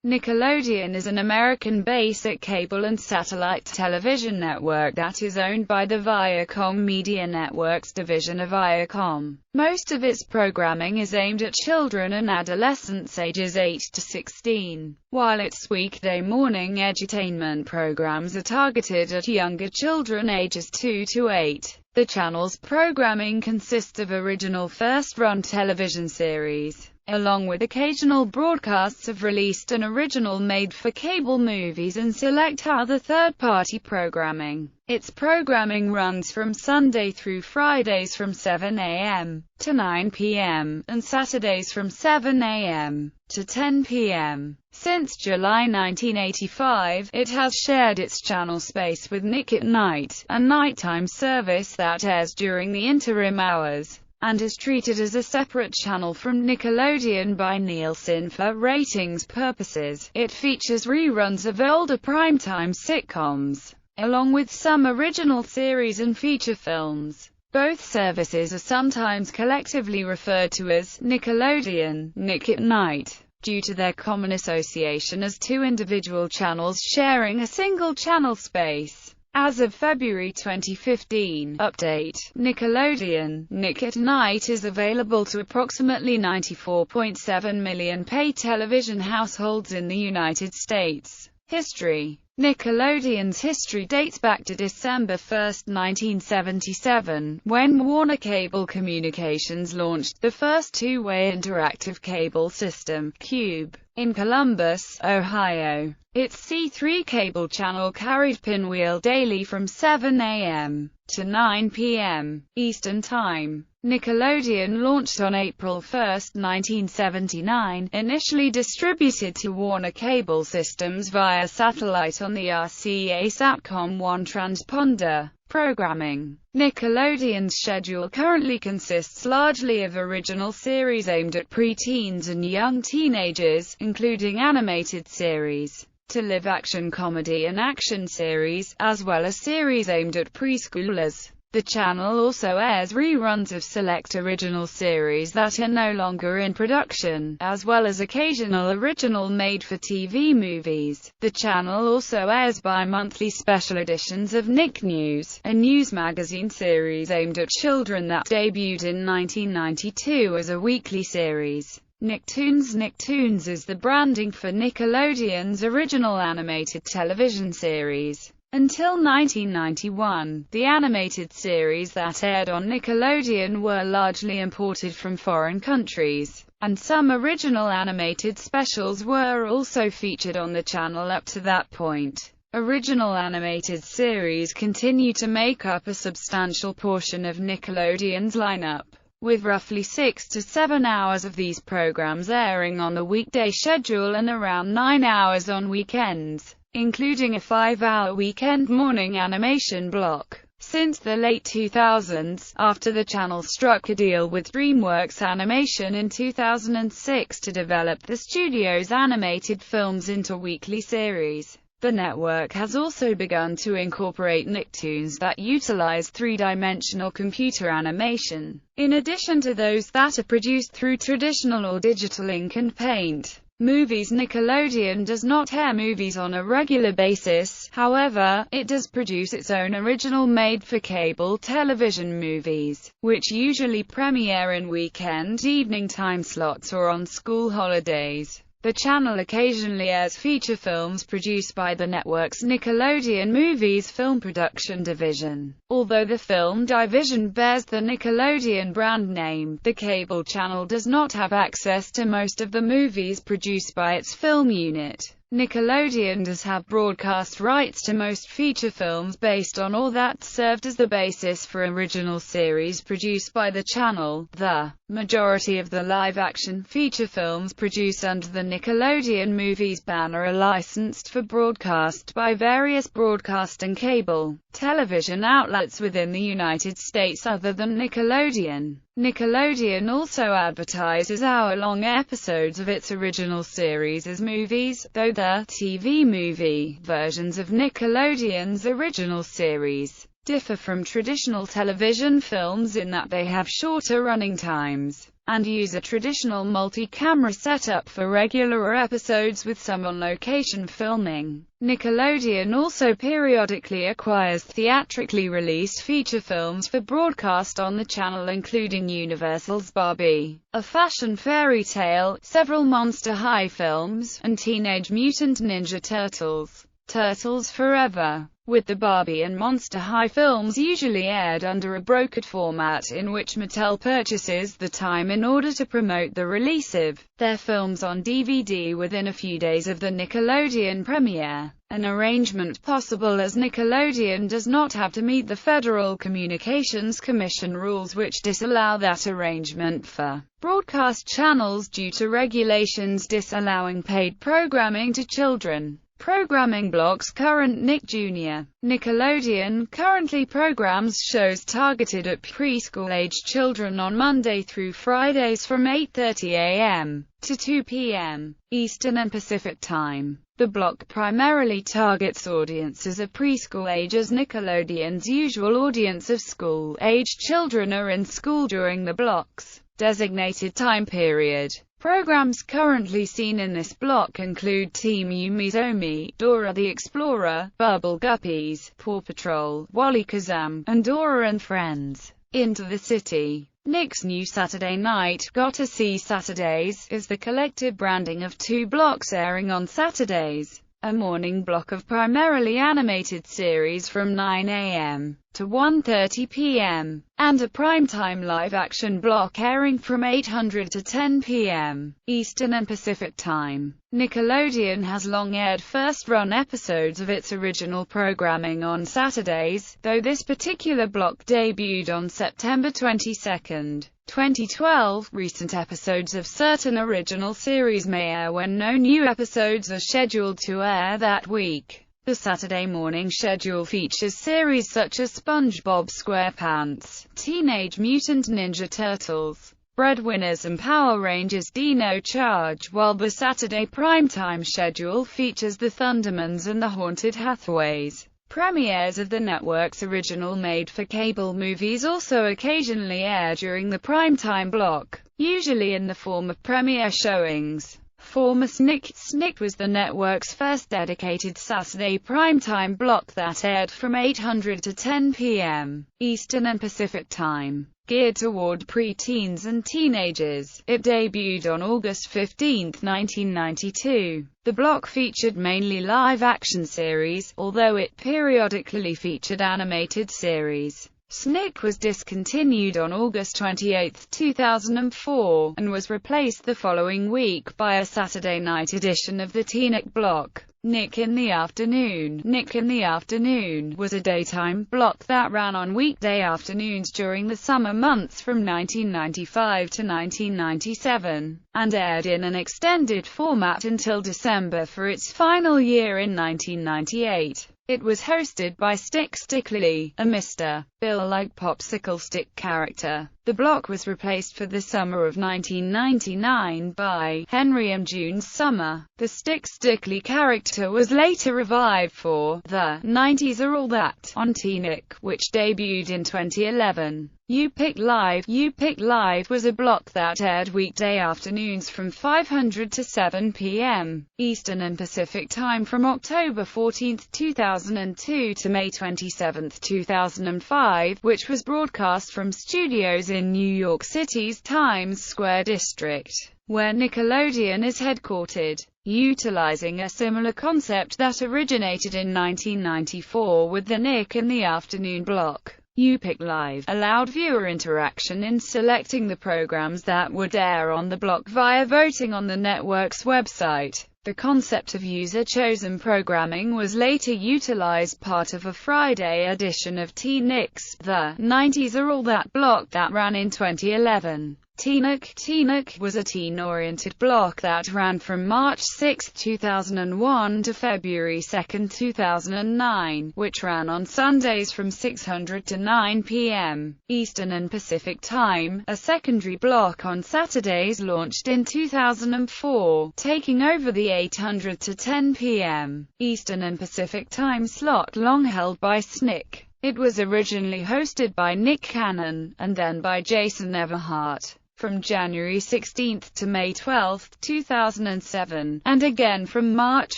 Nickelodeon is an American basic cable and satellite television network that is owned by the Viacom Media Networks division of Viacom. Most of its programming is aimed at children and adolescents ages 8 to 16, while its weekday morning edutainment programs are targeted at younger children ages 2 to 8. The channel's programming consists of original first-run television series, along with occasional broadcasts of released and original made-for-cable movies and select other third-party programming. Its programming runs from Sunday through Fridays from 7 a.m. to 9 p.m., and Saturdays from 7 a.m. to 10 p.m. Since July 1985, it has shared its channel space with Nick at Night, a nighttime service that airs during the interim hours, and is treated as a separate channel from Nickelodeon by Nielsen for ratings purposes. It features reruns of older primetime sitcoms, along with some original series and feature films. Both services are sometimes collectively referred to as Nickelodeon, Nick at Night, due to their common association as two individual channels sharing a single channel space. As of February 2015, update, Nickelodeon, Nick at Night is available to approximately 94.7 million pay television households in the United States. History. Nickelodeon's history dates back to December 1, 1977, when Warner Cable Communications launched the first two-way interactive cable system, Cube, in Columbus, Ohio. Its C3 cable channel carried Pinwheel daily from 7 a.m. to 9 p.m. Eastern Time. Nickelodeon launched on April 1, 1979, initially distributed to Warner Cable Systems via satellite on the RCA Satcom 1 transponder. Programming. Nickelodeon's schedule currently consists largely of original series aimed at preteens and young teenagers, including animated series, to live-action comedy and action series, as well as series aimed at preschoolers. The channel also airs reruns of select original series that are no longer in production, as well as occasional original made-for-TV movies. The channel also airs bi-monthly special editions of Nick News, a news magazine series aimed at children that debuted in 1992 as a weekly series. Nicktoons. Nicktoons is the branding for Nickelodeon's original animated television series. Until 1991, the animated series that aired on Nickelodeon were largely imported from foreign countries, and some original animated specials were also featured on the channel up to that point. Original animated series continue to make up a substantial portion of Nickelodeon's lineup, with roughly 6 to 7 hours of these programs airing on the weekday schedule and around 9 hours on weekends, including a 5-hour weekend morning animation block. Since the late 2000s, after the channel struck a deal with DreamWorks Animation in 2006 to develop the studio's animated films into weekly series, the network has also begun to incorporate Nicktoons that utilize three-dimensional computer animation, in addition to those that are produced through traditional or digital ink and paint. Movies. Nickelodeon does not air movies on a regular basis, however, it does produce its own original made-for-cable television movies, which usually premiere in weekend evening time slots or on school holidays. The channel occasionally airs feature films produced by the network's Nickelodeon Movies film production division. Although the film division bears the Nickelodeon brand name, the cable channel does not have access to most of the movies produced by its film unit. Nickelodeon does have broadcast rights to most feature films based on or that served as the basis for original series produced by the channel. The majority of the live-action feature films produced under the Nickelodeon Movies banner are licensed for broadcast by various broadcast and cable television outlets within the United States other than Nickelodeon. Nickelodeon also advertises hour-long episodes of its original series as movies, though the TV movie versions of Nickelodeon's original series differ from traditional television films in that they have shorter running times. and use a traditional multi-camera setup for regular episodes with some on-location filming. Nickelodeon also periodically acquires theatrically released feature films for broadcast on the channel, including Universal's Barbie, a fashion fairy tale, several Monster High films, and Teenage Mutant Ninja Turtles. Turtles Forever, with the Barbie and Monster High films usually aired under a brokered format in which Mattel purchases the time in order to promote the release of their films on DVD within a few days of the Nickelodeon premiere, an arrangement possible as Nickelodeon does not have to meet the Federal Communications Commission rules which disallow that arrangement for broadcast channels due to regulations disallowing paid programming to children. Programming blocks. Current Nick Jr. Nickelodeon currently programs shows targeted at preschool-age children on Monday through Fridays from 8:30 a.m. to 2 p.m. Eastern and Pacific Time. The block primarily targets audiences of preschool age, as Nickelodeon's usual audience of school-age children are in school during the block's designated time period. Programs currently seen in this block include Team Umizomi, Dora the Explorer, Bubble Guppies, Paw Patrol, Wally Kazam, and Dora and Friends. Into the City. Nick's new Saturday Night, Gotta See Saturdays, is the collective branding of two blocks airing on Saturdays. A morning block of primarily animated series from 9 a.m. to 1:30 p.m., and a primetime live-action block airing from 800 to 10 p.m. Eastern and Pacific Time. Nickelodeon has long aired first-run episodes of its original programming on Saturdays, though this particular block debuted on September 22, 2012. Recent episodes of certain original series may air when no new episodes are scheduled to air that week. The Saturday morning schedule features series such as SpongeBob SquarePants, Teenage Mutant Ninja Turtles, Breadwinners, and Power Rangers Dino Charge, while the Saturday primetime schedule features the Thundermans and the Haunted Hathaways. Premieres of the network's original made-for-cable movies also occasionally air during the primetime block, usually in the form of premiere showings. Former Snick was the network's first dedicated Saturday primetime block that aired from 800 to 10 p.m. Eastern and Pacific Time. Geared toward pre-teens and teenagers, it debuted on August 15, 1992. The block featured mainly live-action series, although it periodically featured animated series. Snick was discontinued on August 28, 2004, and was replaced the following week by a Saturday night edition of the T-Nick block. Nick in the Afternoon. Nick in the Afternoon was a daytime block that ran on weekday afternoons during the summer months from 1995 to 1997, and aired in an extended format until December for its final year in 1998. It was hosted by Stick Stickly, a Mr. Bill-like popsicle stick character. The block was replaced for the summer of 1999 by Henry M. June's Summer. The Stick Stickly character was later revived for The 90s Are All That on T-Nick, which debuted in 2011. You Pick Live. You Pick Live was a block that aired weekday afternoons from 500 to 7 p.m. Eastern and Pacific Time from October 14, 2002 to May 27, 2005, which was broadcast from studios in New York City's Times Square district, where Nickelodeon is headquartered. Utilizing a similar concept that originated in 1994 with the Nick in the Afternoon block, You Pick Live allowed viewer interaction in selecting the programs that would air on the block via voting on the network's website. The concept of user-chosen programming was later utilized part of a Friday edition of T-Nick's The 90s Are All That block that ran in 2011. T-Nick was a teen-oriented block that ran from March 6, 2001 to February 2, 2009, which ran on Sundays from 600 to 9 p.m. Eastern and Pacific Time. A secondary block on Saturdays launched in 2004, taking over the 800 to 10 p.m. Eastern and Pacific Time slot long held by Snick. It was originally hosted by Nick Cannon, and then by Jason Everhart. from January 16 to May 12, 2007, and again from March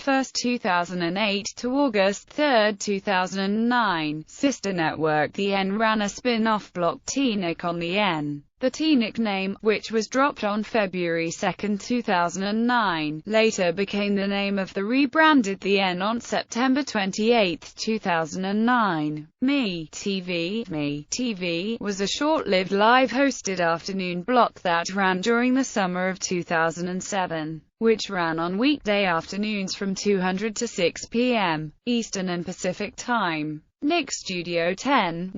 1, 2008 to August 3, 2009. Sister network The N ran a spin-off block T-Nick on the N. The T-Nick name, which was dropped on February 2, 2009, later became the name of the rebranded The N on September 28, 2009. Me TV was a short-lived live-hosted afternoon block that ran during the summer of 2007, which ran on weekday afternoons from 2:00 to 6 p.m. Eastern and Pacific Time. Nick Studio 10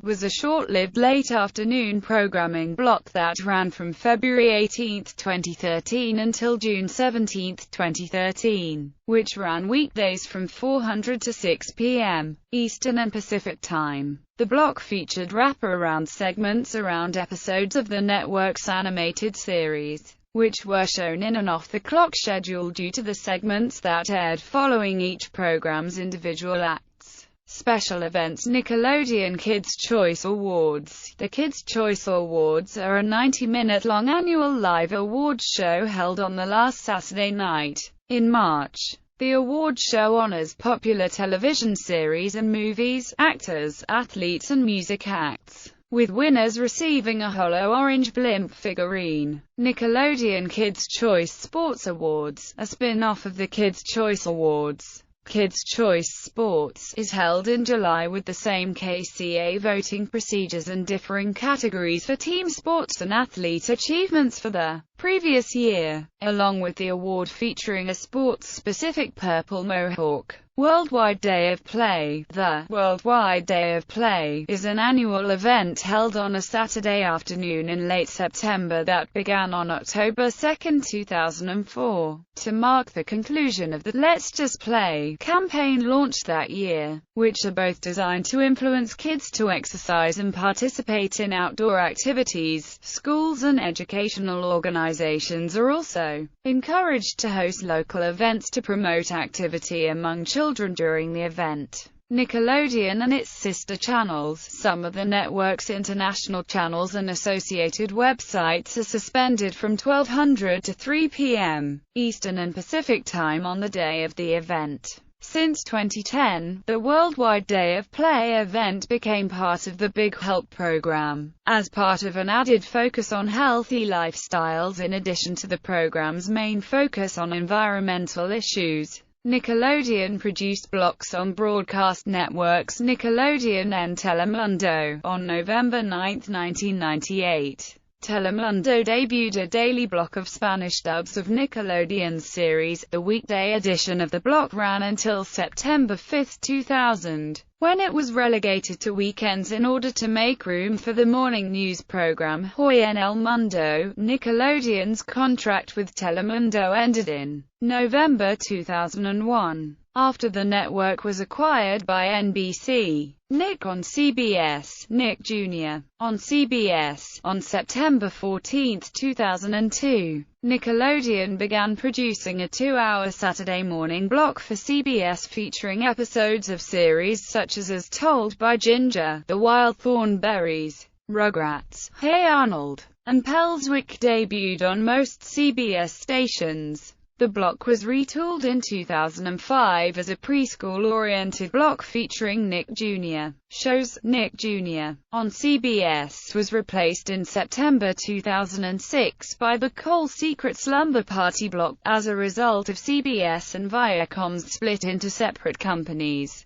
was a short-lived late afternoon programming block that ran from February 18, 2013 until June 17, 2013, which ran weekdays from 4:00 to 6 p.m. Eastern and Pacific Time. The block featured wraparound segments around episodes of the network's animated series, which were shown in an off-the-clock schedule due to the segments that aired following each program's individual acts. Special events. Nickelodeon Kids' Choice Awards. The Kids' Choice Awards are a 90-minute-long annual live awards show held on the last Saturday night in March. The awards show honors popular television series and movies, actors, athletes and music acts, with winners receiving a hollow orange blimp figurine. Nickelodeon Kids' Choice Sports Awards, a spin-off of the Kids' Choice Awards. Kids' Choice Sports is held in July with the same KCA voting procedures and differing categories for team sports and athlete achievements for the previous year, along with the award featuring a sports-specific Purple Mohawk. Worldwide Day of Play. The Worldwide Day of Play is an annual event held on a Saturday afternoon in late September that began on October 2, 2004, to mark the conclusion of the Let's Just Play campaign launched that year, which are both designed to influence kids to exercise and participate in outdoor activities. Schools and educational organizations are also encouraged to host local events to promote activity among children during the event. Nickelodeon and its sister channels, some of the network's international channels and associated websites, are suspended from 12:00 to 3 p.m. Eastern and Pacific Time on the day of the event. Since 2010, the Worldwide Day of Play event became part of the Big Help program, as part of an added focus on healthy lifestyles in addition to the program's main focus on environmental issues. Nickelodeon produced blocks on broadcast networks Nickelodeon and Telemundo. On November 9, 1998, Telemundo debuted a daily block of Spanish dubs of Nickelodeon's series. The weekday edition of the block ran until September 5, 2000, when it was relegated to weekends in order to make room for the morning news program Hoy en el Mundo. Nickelodeon's contract with Telemundo ended in November 2001, after the network was acquired by NBC. Nick on CBS. Nick Jr. on CBS. On September 14, 2002, Nickelodeon began producing a 2-hour Saturday morning block for CBS featuring episodes of series such as Told by Ginger, The Wild Thornberrys, Rugrats, Hey Arnold, and Pelswick debuted on most CBS stations. The block was retooled in 2005 as a preschool-oriented block featuring Nick Jr. Shows. Nick Jr. on CBS was replaced in September 2006 by the Cole Secret Slumber Party block, as a result of CBS and Viacom's split into separate companies.